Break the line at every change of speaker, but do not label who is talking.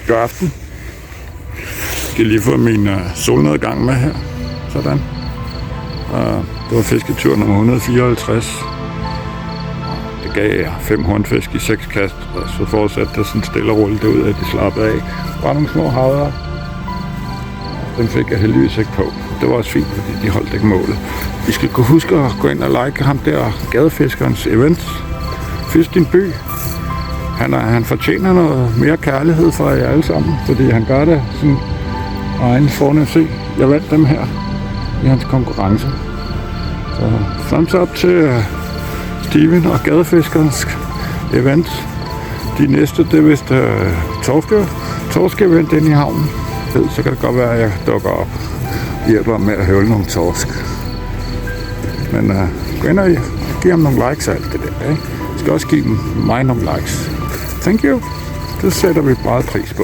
God aften. Jeg skal lige få min solnedgang med her. Sådan. Det var fisketur nummer 154. Det gav 5 hornfisk i 6 kast, og så fortsatte det sådan stille og roligt derud, at de slappede af. Bare nogle små havre. Den fik jeg heldigvis ikke på. Det var også fint, fordi de holdt ikke målet. I skal kunne huske at gå ind og like ham der, gadefiskerens event. Fisk din by. Han fortjener noget mere kærlighed fra jer alle sammen, fordi han gør det sådan egen fornemmelse. Jeg vandt dem her i hans konkurrence. Så thumbs up til Steven og gadefiskerens event. De næste, det er vist torske-event inde i havnen. Så kan det godt være, at jeg dukker op og hjælper med at høvle nogle torsk. Men gå ind og giv ham nogle likes og alt det der. Ikke? Jeg skal også give mig nogle likes. Thank you. Det sætter vi meget pris på.